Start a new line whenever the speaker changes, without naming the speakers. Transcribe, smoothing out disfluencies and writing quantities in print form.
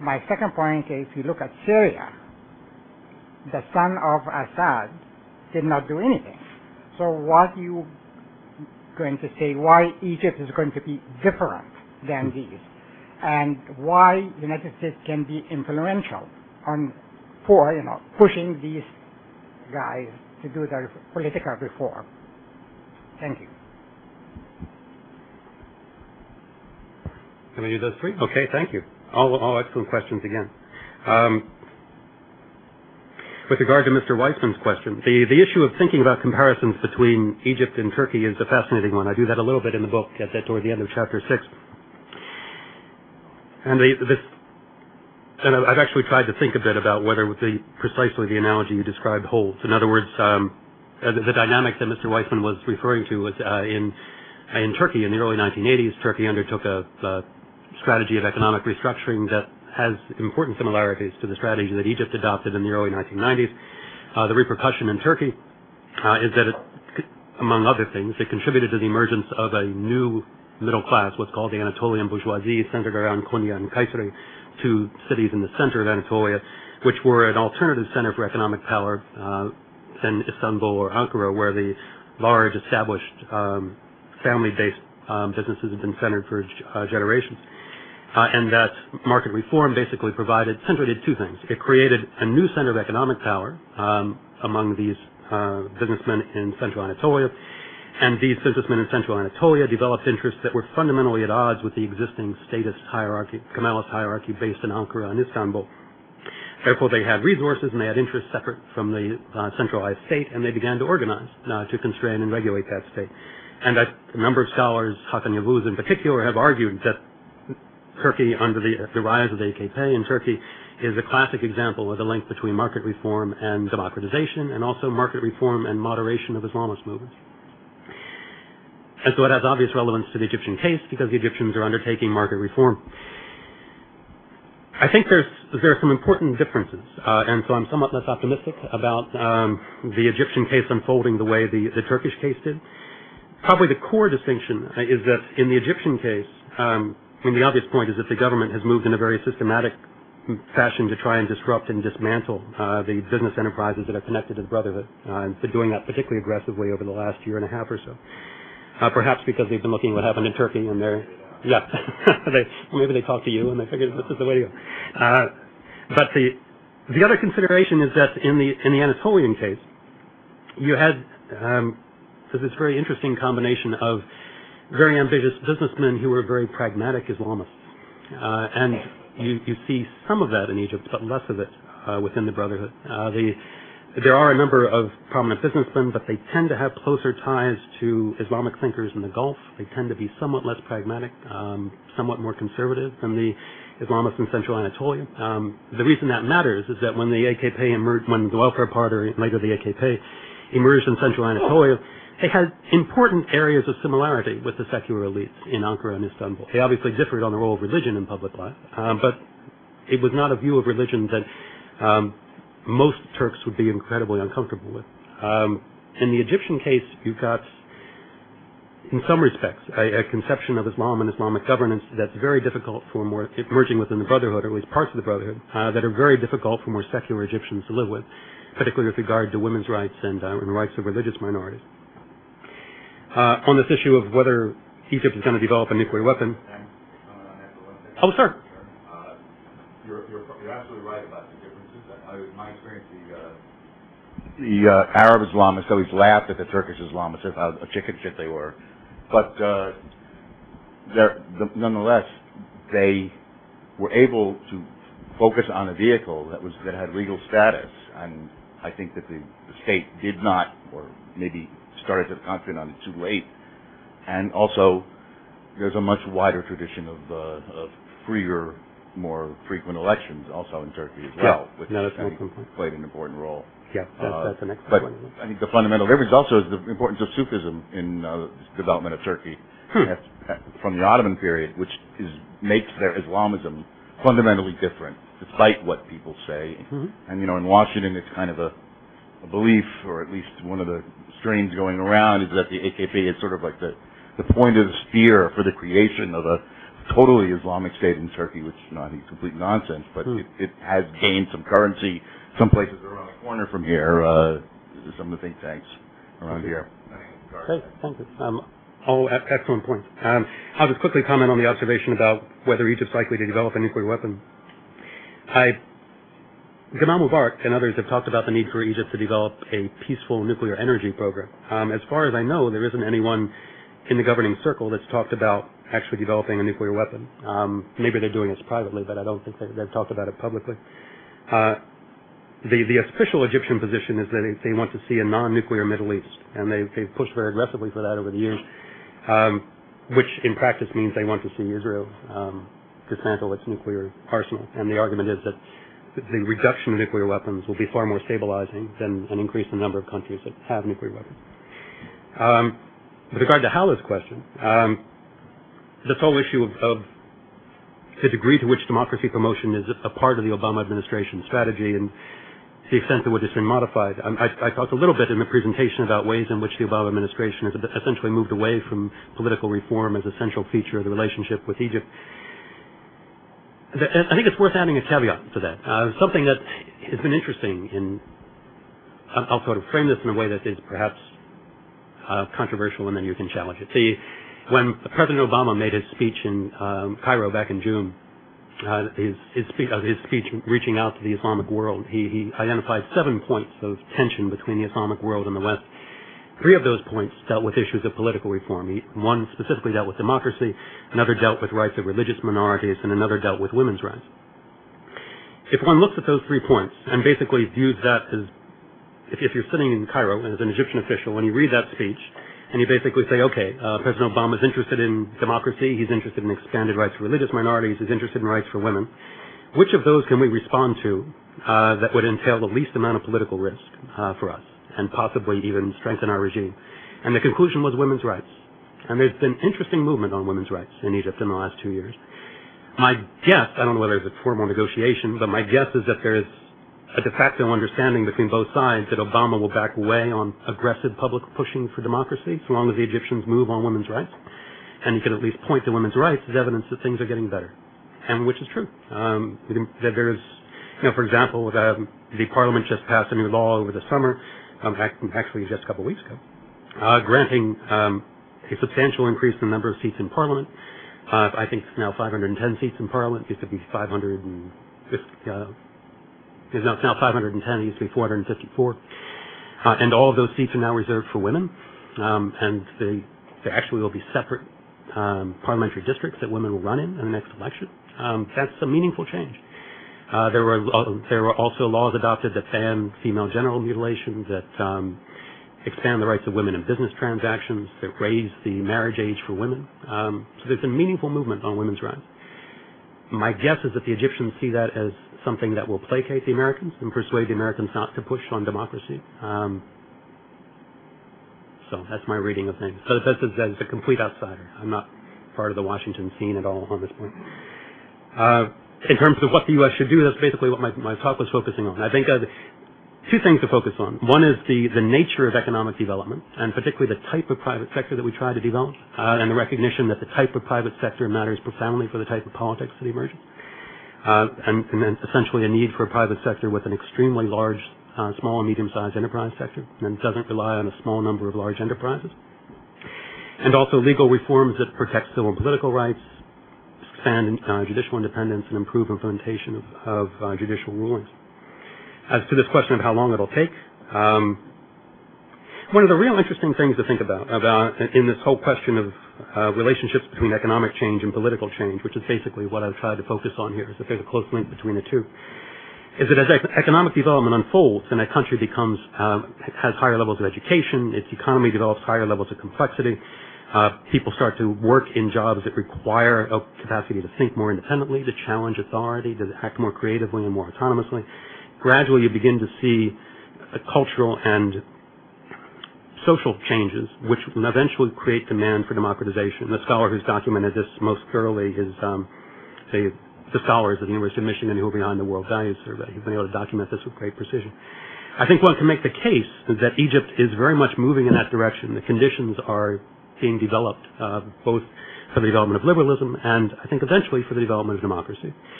my second point is, if you look at Syria, the son of Assad did not do anything. So what you going to say why Egypt is going to be different than these, and why the United States can be influential on for pushing these guys to do their political reform. Thank you.
Can we do those three? Okay, thank you. All excellent questions again. With regard to Mr. Weissman's question, the issue of thinking about comparisons between Egypt and Turkey is a fascinating one. I do that a little bit in the book toward the end of chapter 6. And I've actually tried to think a bit about whether precisely the analogy you described holds. In other words, the dynamic that Mr. Weissman was referring to was in Turkey in the early 1980s. Turkey undertook a strategy of economic restructuring that has important similarities to the strategy that Egypt adopted in the early 1990s. The repercussion in Turkey is that, among other things, it contributed to the emergence of a new middle class, what's called the Anatolian bourgeoisie, centered around Konya and Kayseri, two cities in the center of Anatolia, which were an alternative center for economic power than Istanbul or Ankara, where the large established family-based businesses have been centered for generations. And that market reform basically centered two things. It created a new center of economic power among these businessmen in Central Anatolia, and these businessmen in Central Anatolia developed interests that were fundamentally at odds with the existing statist hierarchy, Kemalist hierarchy based in Ankara and Istanbul. Therefore, they had resources and they had interests separate from the centralized state, and they began to organize to constrain and regulate that state. And a number of scholars, Hakan Yavuz in particular, have argued that Turkey, under the rise of the AKP in Turkey, is a classic example of the link between market reform and democratization, and also market reform and moderation of Islamist movements. And so it has obvious relevance to the Egyptian case because the Egyptians are undertaking market reform. I think there are some important differences, and so I'm somewhat less optimistic about the Egyptian case unfolding the way the Turkish case did. Probably the core distinction is that in the Egyptian case, the obvious point is that the government has moved in a very systematic fashion to try and disrupt and dismantle the business enterprises that are connected to the Brotherhood, and been doing that particularly aggressively over the last year and a half or so. Perhaps because they've been looking at what happened in Turkey, and maybe they talked to you and they figured this is the way to go. But the other consideration is that in the Anatolian case, you had this very interesting combination of very ambitious businessmen who were very pragmatic Islamists, and you see some of that in Egypt, but less of it within the Brotherhood. There are a number of prominent businessmen, but they tend to have closer ties to Islamic thinkers in the Gulf. They tend to be somewhat less pragmatic, somewhat more conservative than the Islamists in Central Anatolia. The reason that matters is that when the AKP emerged, when the Welfare Party, or later the AKP, emerged in Central Anatolia, they had important areas of similarity with the secular elites in Ankara and Istanbul. They obviously differed on the role of religion in public life, but it was not a view of religion that most Turks would be incredibly uncomfortable with. In the Egyptian case, you've got, in some respects, a conception of Islam and Islamic governance that's very difficult for emerging within the Brotherhood, or at least parts of the Brotherhood, that are very difficult for more secular Egyptians to live with, particularly with regard to women's rights and rights of religious minorities. On this issue of whether Egypt is going to develop a nuclear weapon. Oh, sir.
You're absolutely right about the differences. In my experience, the Arab Islamists always laughed at the Turkish Islamists as how chicken shit they were, but nonetheless, they were able to focus on a vehicle that had legal status, and I think that the state did not, or maybe started to concentrate on it too late. And also, there's a much wider tradition of freer, more frequent elections also in Turkey as well, which played an important role.
Yeah, that's an excellent
but
point.
I think the fundamental difference also is the importance of Sufism in the development of Turkey from the Ottoman period, which makes their Islamism fundamentally different, despite what people say. Mm-hmm. And, in Washington, it's kind of a belief, or at least one of the strains going around, is that the AKP is sort of like the point of the spear for the creation of a totally Islamic state in Turkey, which I think is complete nonsense, but it has gained some currency. Some places around the corner from here, some of the think tanks around here.
Great, thank you. All excellent points. I'll just quickly comment on the observation about whether Egypt's likely to develop a nuclear weapon. Gamal Mubarak and others have talked about the need for Egypt to develop a peaceful nuclear energy program. As far as I know, there isn't anyone in the governing circle that's talked about actually developing a nuclear weapon. Maybe they're doing this privately, but I don't think they've talked about it publicly. The official Egyptian position is that they want to see a non-nuclear Middle East, and they've pushed very aggressively for that over the years, which in practice means they want to see Israel dismantle its nuclear arsenal. And the argument is that the reduction of nuclear weapons will be far more stabilizing than an increase in the number of countries that have nuclear weapons. With regard to Hala's question, this whole issue of the degree to which democracy promotion is a part of the Obama administration strategy and the extent to which it's been modified. I talked a little bit in the presentation about ways in which the Obama administration has essentially moved away from political reform as a central feature of the relationship with Egypt. I think it's worth adding a caveat to that. Something that has been interesting I'll sort of frame this in a way that is perhaps controversial, and then you can challenge it. When President Obama made his speech in Cairo back in June, his speech reaching out to the Islamic world, he identified 7 points of tension between the Islamic world and the West. 3 of those points dealt with issues of political reform. One specifically dealt with democracy, another dealt with rights of religious minorities, and another dealt with women's rights. If one looks at those 3 points and basically views that as, if you're sitting in Cairo as an Egyptian official and you read that speech, and you basically say, okay, President Obama is interested in democracy, he's interested in expanded rights for religious minorities, he's interested in rights for women. Which of those can we respond to that would entail the least amount of political risk for us and possibly even strengthen our regime? And the conclusion was women's rights. And there's been interesting movement on women's rights in Egypt in the last 2 years. My guess, I don't know whether it's a formal negotiation, but my guess is that there is a de facto understanding between both sides that Obama will back away on aggressive public pushing for democracy so long as the Egyptians move on women's rights. And you can at least point to women's rights as evidence that things are getting better, and which is true. That there is, for example, the parliament just passed a new law over the summer, actually just a couple of weeks ago, granting a substantial increase in the number of seats in parliament. I think it's now 510 seats in parliament. It used to be 500 and it's now 510. It used to be 454. And all of those seats are now reserved for women. And there actually will be separate parliamentary districts that women will run in the next election. That's a meaningful change. There were also laws adopted that ban female genital mutilation, that expand the rights of women in business transactions, that raise the marriage age for women. So there's been meaningful movement on women's rights. My guess is that the Egyptians see that as something that will placate the Americans and persuade the Americans not to push on democracy. So that's my reading of things. So this is as a complete outsider. I'm not part of the Washington scene at all on this point. In terms of what the U.S. should do, that's basically what my talk was focusing on. I think 2 things to focus on. One is the nature of economic development, and particularly the type of private sector that we try to develop, and the recognition that the type of private sector matters profoundly for the type of politics that emerges. And then essentially a need for a private sector with an extremely large small and medium-sized enterprise sector, and doesn't rely on a small number of large enterprises. And also legal reforms that protect civil and political rights, expand judicial independence, and improve implementation of judicial rulings. As to this question of how long it'll take, one of the real interesting things to think about in this whole question of relationships between economic change and political change, which is basically what I've tried to focus on here, is that there's a close link between the two, is that as economic development unfolds and a country has higher levels of education, its economy develops higher levels of complexity, people start to work in jobs that require a capacity to think more independently, to challenge authority, to act more creatively and more autonomously. Gradually you begin to see cultural and social changes which will eventually create demand for democratization. The scholar who's documented this most thoroughly is the scholars at the University of Michigan who are behind the World Values Survey, who've been able to document this with great precision. I think one can make the case that Egypt is very much moving in that direction. The conditions are being developed, both for the development of liberalism, and I think eventually for the development of democracy.